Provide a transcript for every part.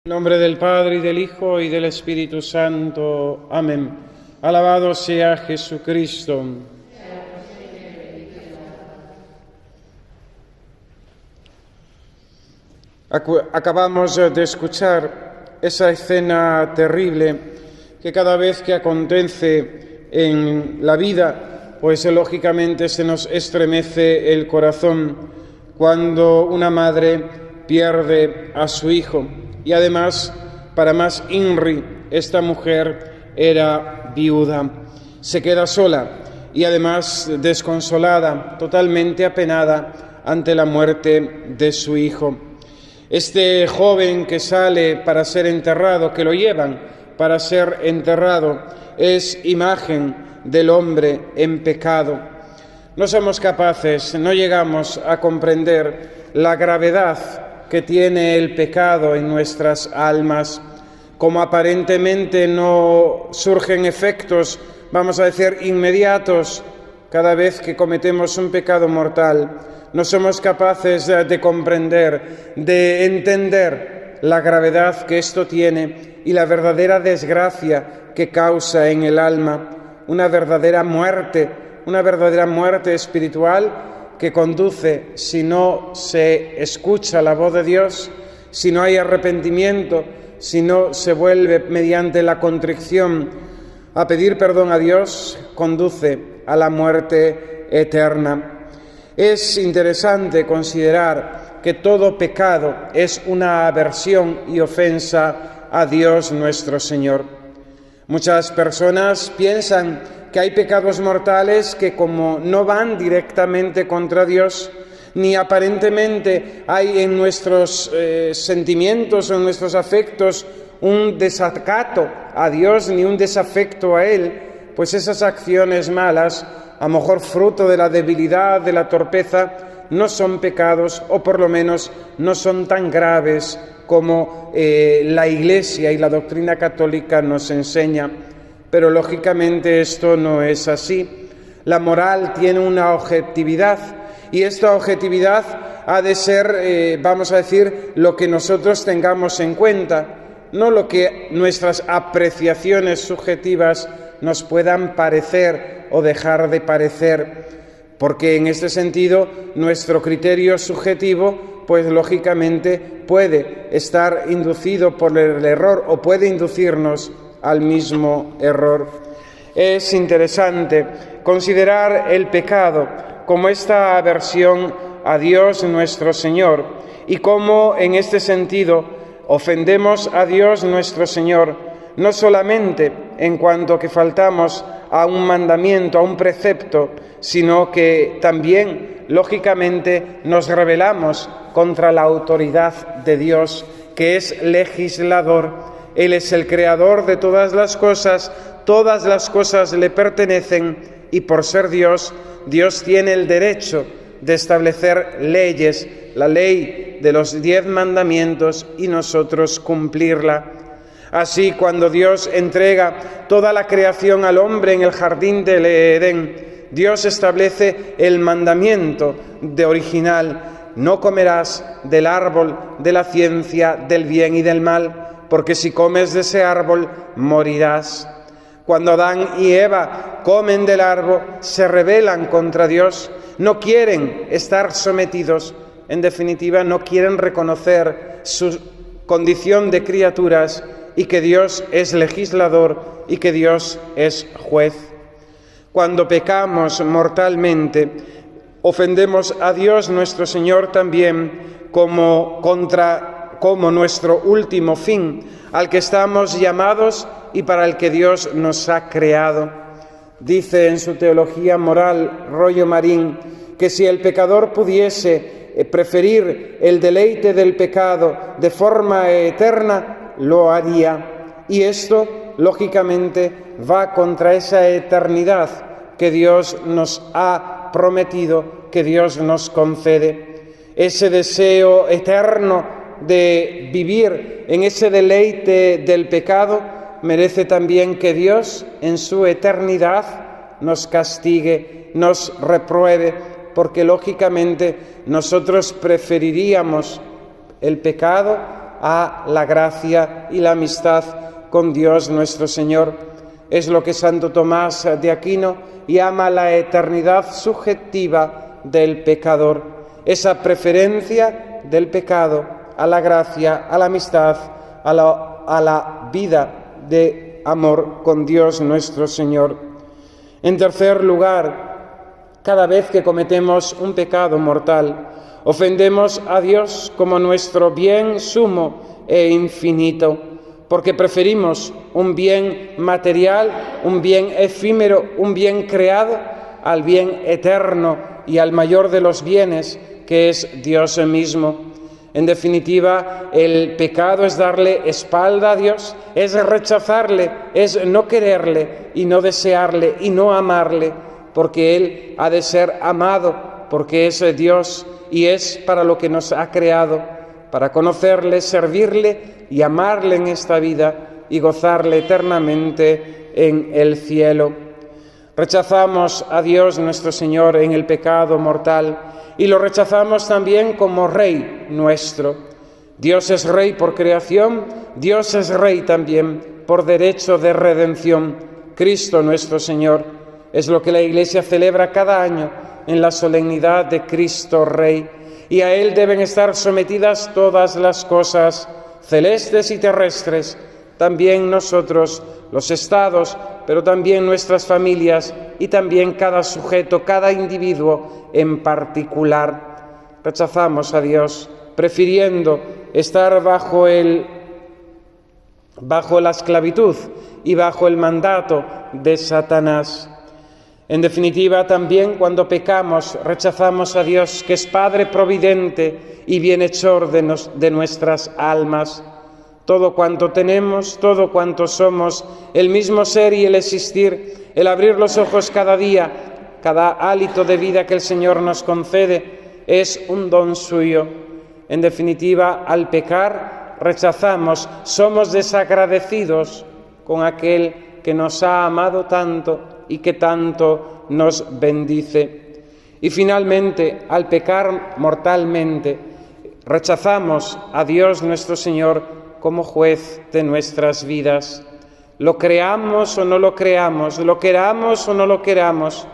En nombre del Padre, y del Hijo, y del Espíritu Santo. Amén. Alabado sea Jesucristo. Acabamos de escuchar esa escena terrible que cada vez que acontece en la vida, pues lógicamente se nos estremece el corazón cuando una madre pierde a su hijo. Y además, para más INRI, esta mujer era viuda. Se queda sola y además desconsolada, totalmente apenada ante la muerte de su hijo. Este joven que sale para ser enterrado, que lo llevan para ser enterrado, es imagen del hombre en pecado. No somos capaces, no llegamos a comprender la gravedad que tiene el pecado en nuestras almas. Como aparentemente no surgen efectos, vamos a decir, inmediatos cada vez que cometemos un pecado mortal, no somos capaces de comprender, de entender la gravedad que esto tiene y la verdadera desgracia que causa en el alma, una verdadera muerte espiritual que conduce, si no se escucha la voz de Dios, si no hay arrepentimiento, si no se vuelve mediante la contrición a pedir perdón a Dios, conduce a la muerte eterna. Es interesante considerar que todo pecado es una aversión y ofensa a Dios nuestro Señor. Muchas personas piensan que hay pecados mortales que, como no van directamente contra Dios, ni aparentemente hay en nuestros sentimientos o en nuestros afectos un desacato a Dios ni un desafecto a Él, pues esas acciones malas, a lo mejor fruto de la debilidad, de la torpeza, no son pecados, o por lo menos no son tan graves como la Iglesia y la doctrina católica nos enseña. Pero lógicamente esto no es así. La moral tiene una objetividad y esta objetividad ha de ser, vamos a decir, lo que nosotros tengamos en cuenta, no lo que nuestras apreciaciones subjetivas nos puedan parecer o dejar de parecer, porque en este sentido nuestro criterio subjetivo, pues lógicamente puede estar inducido por el error o puede inducirnos al mismo error. Es interesante considerar el pecado como esta aversión a Dios nuestro Señor y cómo en este sentido ofendemos a Dios nuestro Señor, no solamente en cuanto que faltamos a un mandamiento, a un precepto, sino que también, lógicamente, nos rebelamos contra la autoridad de Dios, que es legislador. Él es el creador de todas las cosas le pertenecen y por ser Dios, Dios tiene el derecho de establecer leyes, la ley de los 10 mandamientos y nosotros cumplirla. Así, cuando Dios entrega toda la creación al hombre en el jardín del Edén, Dios establece el mandamiento de original: no comerás del árbol de la ciencia del bien y del mal, porque si comes de ese árbol, morirás. Cuando Adán y Eva comen del árbol, se rebelan contra Dios, no quieren estar sometidos, en definitiva, no quieren reconocer su condición de criaturas y que Dios es legislador y que Dios es juez. Cuando pecamos mortalmente, ofendemos a Dios nuestro Señor también como nuestro último fin, al que estamos llamados y para el que Dios nos ha creado. Dice en su Teología Moral Rollo Marín que si el pecador pudiese preferir el deleite del pecado de forma eterna, lo haría. Y esto, lógicamente, va contra esa eternidad que Dios nos ha prometido, que Dios nos concede. Ese deseo eterno de vivir en ese deleite del pecado merece también que Dios en su eternidad nos castigue, nos repruebe, porque lógicamente nosotros preferiríamos el pecado a la gracia y la amistad con Dios nuestro Señor. Es lo que Santo Tomás de Aquino llama la eternidad subjetiva del pecador, esa preferencia del pecado a la gracia, a la amistad, a la vida de amor con Dios nuestro Señor. En tercer lugar, cada vez que cometemos un pecado mortal, ofendemos a Dios como nuestro bien sumo e infinito, porque preferimos un bien material, un bien efímero, un bien creado, al bien eterno y al mayor de los bienes, que es Dios mismo. En definitiva, el pecado es darle espalda a Dios, es rechazarle, es no quererle y no desearle y no amarle, porque Él ha de ser amado, porque es Dios y es para lo que nos ha creado, para conocerle, servirle y amarle en esta vida y gozarle eternamente en el cielo. Rechazamos a Dios nuestro Señor en el pecado mortal y lo rechazamos también como Rey nuestro. Dios es Rey por creación, Dios es Rey también por derecho de redención. Cristo nuestro Señor es lo que la Iglesia celebra cada año en la solemnidad de Cristo Rey, y a Él deben estar sometidas todas las cosas, celestes y terrestres, también nosotros, los estados, pero también nuestras familias y también cada sujeto, cada individuo en particular. Rechazamos a Dios, prefiriendo estar bajo la esclavitud y bajo el mandato de Satanás. En definitiva, también cuando pecamos, rechazamos a Dios, que es Padre providente y bienhechor de nuestras almas. Todo cuanto tenemos, todo cuanto somos, el mismo ser y el existir, el abrir los ojos cada día, cada hálito de vida que el Señor nos concede, es un don suyo. En definitiva, al pecar, rechazamos, somos desagradecidos con aquel que nos ha amado tanto y que tanto nos bendice. Y finalmente, al pecar mortalmente, rechazamos a Dios nuestro Señor como juez de nuestras vidas. Lo creamos o no lo creamos, lo queramos o no lo queramos,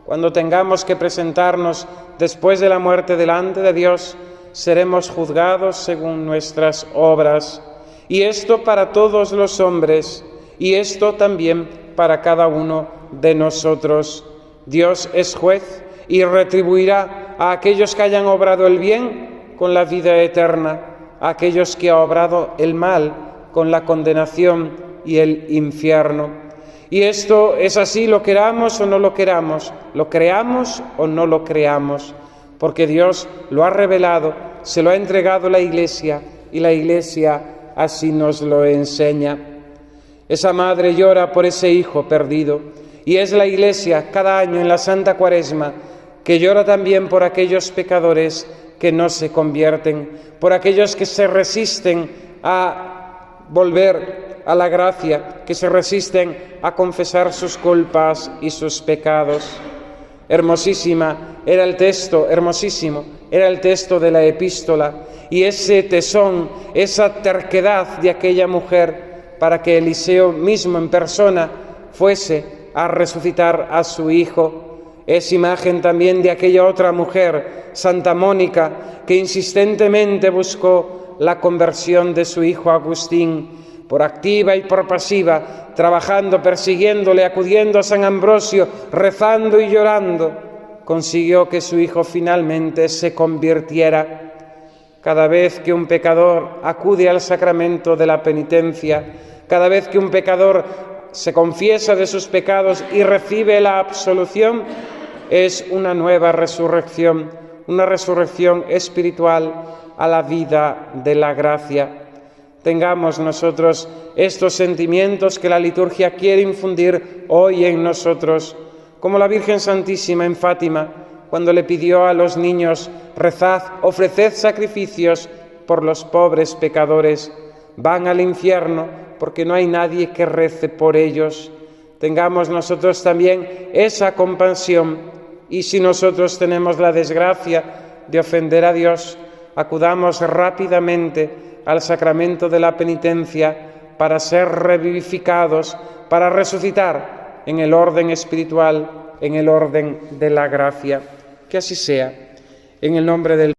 cuando tengamos que presentarnos después de la muerte delante de Dios, seremos juzgados según nuestras obras. Y esto para todos los hombres, y esto también para cada uno de nosotros. Dios es juez y retribuirá a aquellos que hayan obrado el bien con la vida eterna, a aquellos que han obrado el mal con la condenación y el infierno. Y esto es así, lo queramos o no lo queramos, lo creamos o no lo creamos, porque Dios lo ha revelado, se lo ha entregado la Iglesia, y la Iglesia así nos lo enseña. Esa madre llora por ese hijo perdido, y es la Iglesia cada año en la Santa Cuaresma que llora también por aquellos pecadores que no se convierten, por aquellos que se resisten a volver a la gracia, que se resisten a confesar sus culpas y sus pecados. Hermosísimo era el texto de la epístola, y ese tesón, esa terquedad de aquella mujer para que Eliseo mismo en persona fuese a resucitar a su hijo. Es imagen también de aquella otra mujer, Santa Mónica, que insistentemente buscó la conversión de su hijo Agustín, por activa y por pasiva, trabajando, persiguiéndole, acudiendo a San Ambrosio, rezando y llorando, consiguió que su hijo finalmente se convirtiera. Cada vez que un pecador acude al sacramento de la penitencia, cada vez que un pecador se confiesa de sus pecados y recibe la absolución, es una nueva resurrección, una resurrección espiritual a la vida de la gracia. Tengamos nosotros estos sentimientos que la liturgia quiere infundir hoy en nosotros, como la Virgen Santísima en Fátima, cuando le pidió a los niños: rezad, ofreced sacrificios por los pobres pecadores, van al infierno porque no hay nadie que rece por ellos. Tengamos nosotros también esa compasión, y si nosotros tenemos la desgracia de ofender a Dios, acudamos rápidamente al sacramento de la penitencia para ser revivificados, para resucitar en el orden espiritual, en el orden de la gracia. Que así sea. En el nombre del